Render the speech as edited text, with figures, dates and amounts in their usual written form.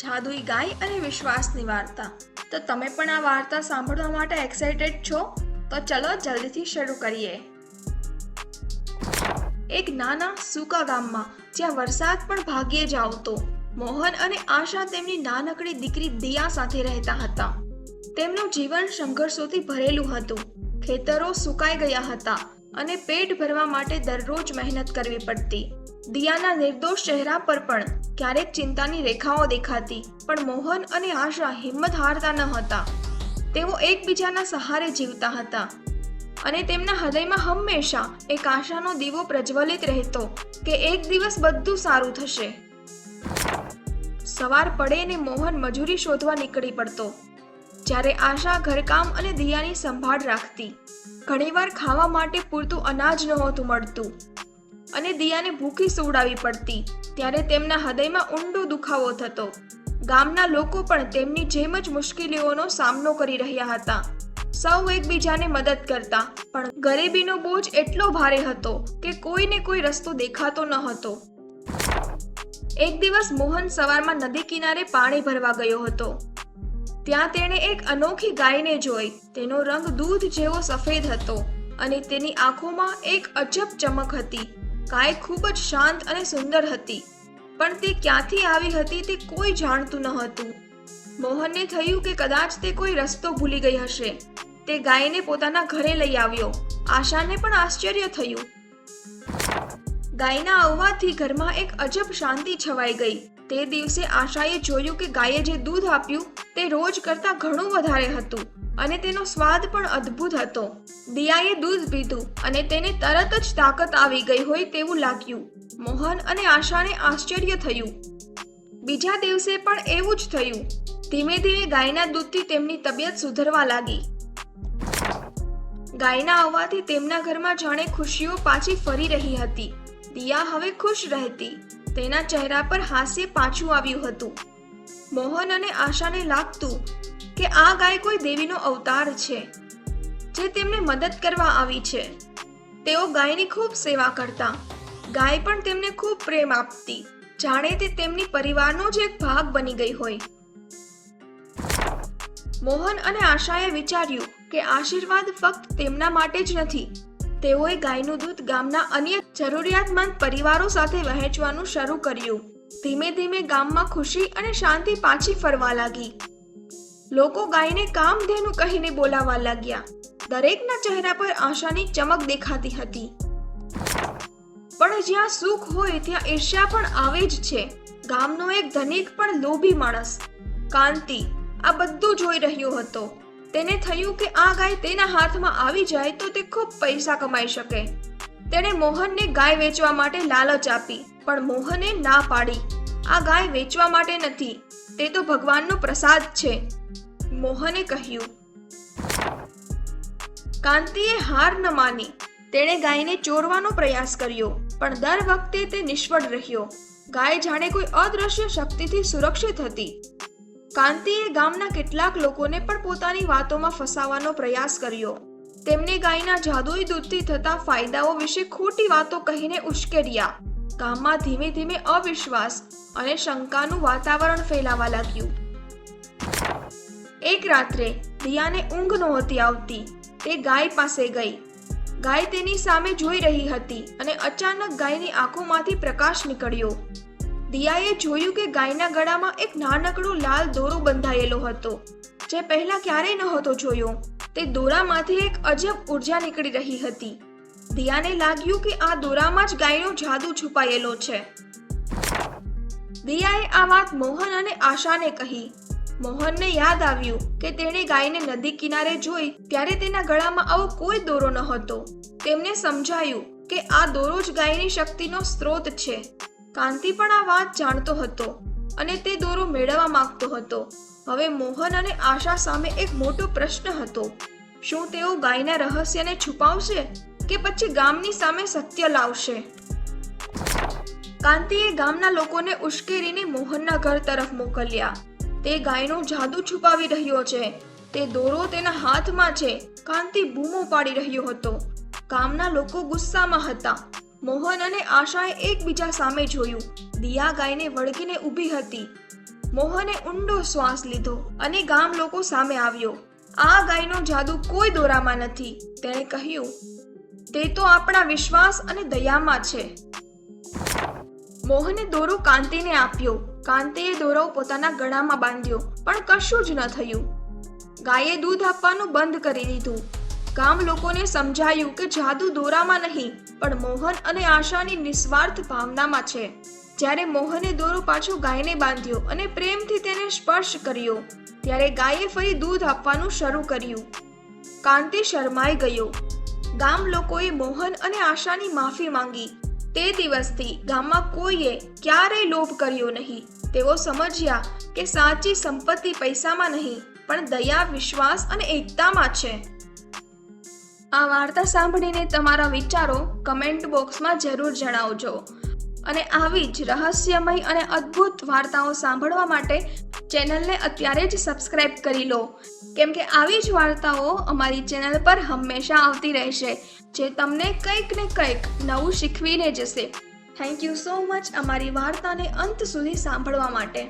જાદુઈ ગાય અને વિશ્વાસની વાર્તા. તો તમે પણ આ વાર્તા સાંભળવા માટે એક્સાઇટેડ છો? તો ચલો જલ્દીથી શરૂ કરીએ. એક નાના સૂકા ગામમાં જ્યાં વરસાદ પણ ભાગ્યે જ આવતો, મોહન અને આશા તેમની નાનકડી દીકરી દિયા સાથે રહેતા હતા. તેમનું જીવન સંઘર્ષોથી ભરેલું હતું. ખેતરો સુકાઈ ગયા હતા અને પેટ ભરવા માટે દરરોજ મહેનત કરવી પડતી. દિયાના નિર્દોષ ચહેરા પર પણ ક્યારેક ચિંતાની રેખાઓ દેખાતી, પણ મોહન અને આશા હિંમત હારતા ન હતા. તેઓ એકબીજાના સહારે જીવતા હતા અને તેમના હૃદયમાં હંમેશા એક આશાનો દીવો પ્રજ્વલિત રહેતો કે એક દિવસ બધું સારું થશે. સવાર પડે ને મોહન મજૂરી શોધવા નીકળી પડતો, જ્યારે આશા ઘરકામ અને દિયાની સંભાળ રાખતી. ઘણીવાર ખાવા માટે પૂરતું અનાજ નહોતું મળતું અને દિયાને ભૂખી સુવડાવી પડતી. ત્યારે તેમના હૃદયમાં ઊંડો દુખાવો થતો. ગામના લોકો પણ તેમની જેમ જ મુશ્કેલીઓનો સામનો કરી રહ્યા હતા. સૌ એકબીજાને મદદ કરતા, પણ ગરીબીનો બોજ એટલો ભારે હતો કે કોઈને કોઈ રસ્તો દેખાતો ન હતો. એક દિવસ મોહન સવારમાં નદી કિનારે પાણી ભરવા ગયો હતો. ત્યાં તેણે એક અનોખી ગાયને જોઈ. તેનો રંગ દૂધ જેવો સફેદ હતો અને તેની આંખોમાં એક અજબ ચમક હતી. ગાય ખૂબ જ શાંત અને સુંદર હતી, પણ તે ક્યાંથી આવી હતી તે કોઈ જાણતું ન હતું. મોહનને થયું કે કદાચ તે કોઈ રસ્તો ભૂલી ગઈ હશે. તે ગાયને પોતાના ઘરે લઈ આવ્યો. આશાને પણ આશ્ચર્ય થયું. ગાયના આવવાથી ઘરમાં એક અજબ શાંતિ છવાઈ ગઈ. તે દિવસે આશાએ જોયું કે ગાયે જે દૂધ આપ્યું તે રોજ કરતાં ઘણું વધારે હતું અને તેનો સ્વાદ પણ અદ્ભુત હતો. દિયાએ દૂધ પીધું અને તેને તરત જ તાકાત આવી ગઈ હોય તેવું લાગ્યું. મોહન અને આશાને આશ્ચર્ય થયું. બીજા દિવસે પણ એવું જ થયું. ધીમે ધીમે ગાયના દૂધથી તેમની તબિયત સુધરવા લાગી. ગાયના આવવાથી તેમના ઘરમાં જાણે ખુશીઓ પાછી ફરી રહી હતી. દિયા હવે ખુશ રહેતી. તેના ચહેરા પર હાસ્ય પાછું આવ્યું હતું. મોહન અને આશાને લાગતું કે આ ગાય કોઈ દેવીનો અવતાર છે જે તેમને મદદ કરવા આવી છે. તેઓ ગાયની ખૂબ સેવા કરતા. ગાય પણ તેમને ખૂબ પ્રેમ આપતી, જાણે તે તેમની પરિવારનો જ એક ભાગ બની ગઈ હોય. મોહન અને આશાએ વિચાર્યું કે આશીર્વાદ ફક્ત તેમના માટે જ નથી. તેઓએ ગાયનું દૂધ ગામના અન્ય જરૂરિયાતમંદ પરિવારો સાથે વહેંચવાનું શરૂ કર્યું. ધીમે ધીમે ગામમાં ખુશી અને શાંતિ પાછી ફરવા લાગી. લોકો ગાયને કામધેનુ કહીને બોલાવવા લાગ્યા. દરેકના ચહેરા પર આશાની ચમક દેખાતી હતી. પણ જ્યાં સુખ હોય ત્યાં ઈર્ષ્યા પણ આવે જ છે. ગામનો એક ધનિક પણ લોભી માણસ, કાંતિ, આ બધું જોઈ રહ્યો હતો. તેને થયું કે આ ગાય તેના હાથમાં આવી જાય તો તે ખૂબ પૈસા કમાઈ શકે. તેણે મોહનને ગાય વેચવા માટે લાલચ આપી, પણ મોહને ના પાડી. આ ગાય વેચવા માટે નથી, તે તો ભગવાનનો પ્રસાદ છે, મોહને કહ્યું. કાંતિએ હાર ન માની. તેણે ગાયને ચોરવાનો પ્રયાસ કર્યો, પણ દર વખતે તે નિષ્ફળ રહ્યો. ગાય જાણે કોઈ અદ્રશ્ય શક્તિથી સુરક્ષિત હતી. કાંતિએ ગામના કેટલાક લોકોને પણ પોતાની વાતોમાં ફસાવવાનો પ્રયાસ કર્યો. તેમને ગાયના જાદુઈ દૂધથી થતા ફાયદાઓ વિશે ખોટી વાતો કહીને ઉશ્કેર્યા. ગામમાં ધીમે ધીમે અવિશ્વાસ અને શંકાનું વાતાવરણ ફેલાવા લાગ્યું. એક રાત્રે દિયાને ઊંઘ નહોતી આવતી. તે ગાય પાસે ગઈ. ગાય તેની સામે જોઈ રહી હતી અને અચાનક ગાયની આંખોમાંથી પ્રકાશ નીકળ્યો. દિયાએ જોયું કે ગાયના ગળામાં એક નાનકડો લાલ દોરો બંધાયેલો હતો, જે પહેલા ક્યારેય નહોતો જોયો. તે દોરામાંથી એક અજબ ઉર્જા નીકળી રહી હતી. દિયાને લાગ્યું કે આ દોરામાં જ ગાયનો જાદુ છુપાયેલો છે. દિયાએ આ વાત મોહન અને આશાને કહી. મોહનને યાદ આવ્યું કે તેણે ગાયને નદી કિનારે જોઈ ત્યારે તેના ગળામાં આવો કોઈ દોરો નહોતો. તેમને સમજાયું કે આ દોરો જ ગાયની શક્તિનો સ્ત્રોત છે. કાંતિ પણ આ વાત જાણતો હતો અને તે દોરો મેળવવા માંગતો હતો. હવે મોહન અને આશા સામે એક મોટો પ્રશ્ન હતો. શું તેઓ ગાયના રહસ્યને છુપાવશે કે પછી ગામની સામે સત્ય લાવશે? કાંતિએ ગામના લોકોને ઉશ્કેરીને મોહનના ઘર તરફ મોકલ્યા. તે ગાયનો જાદુ છુપાવી રહ્યો છે, તે દોરો તેના હાથમાં છે, કાંતિ બૂમો પાડી રહ્યો હતો. ગામના લોકો ગુસ્સામાં હતા. મોહન અને આશાએ એકબીજા સામે જોયું. દિયા ગાયને વળગીને ઊભી હતી. મોહને ઊંડો શ્વાસ લીધો અને ગામ લોકો સામે આવ્યો. આ ગાયનો જાદુ કોઈ દોરામાં નથી. તેણે કહ્યું, તે તો આપણા વિશ્વાસ અને દયામાં છે. મોહને દોરો કાંતિને આપ્યો. કાંતિએ દોરો પોતાના ગળામાં બાંધ્યો, પણ કશું જ ન થયું. ગાયે દૂધ આપવાનું બંધ કરી દીધું. ગામ લોકોને સમજાયું કે જાદુ દોરામાં નહીં, પણ મોહન અને આશાની નિસ્વાર્થ ભાવનામાં છે. જ્યારે મોહને દોરો પાછો ગાયને બાંધ્યો અને પ્રેમથી તેને સ્પર્શ કર્યો, ત્યારે ગાયે ફરી દૂધ આપવાનું શરૂ કર્યું. કાંતિ શરમાઈ ગયો. ગામ લોકોએ મોહન અને આશાની માફી માંગી. તે દિવસથી ગામમાં કોઈએ ક્યારેય લોભ કર્યો નહીં. તેઓ સમજ્યા કે સાચી સંપત્તિ પૈસામાં નહીં, પણ દયા, વિશ્વાસ અને એકતામાં છે. આ વાર્તા સાંભળીને તમારા વિચારો કમેન્ટ બોક્સમાં જરૂર જણાવજો. અને આવી જ રહસ્યમય અને અદ્ભુત વાર્તાઓ સાંભળવા માટે ચેનલને અત્યારે જ સબસ્ક્રાઇબ કરી લો, કેમ કે આવી જ વાર્તાઓ અમારી ચેનલ પર હંમેશા આવતી રહેશે, જે તમને કંઈક ને કંઈક નવું શીખવીને જશે. થેન્ક યુ સો મચ અમારી વાર્તાને અંત સુધી સાંભળવા માટે.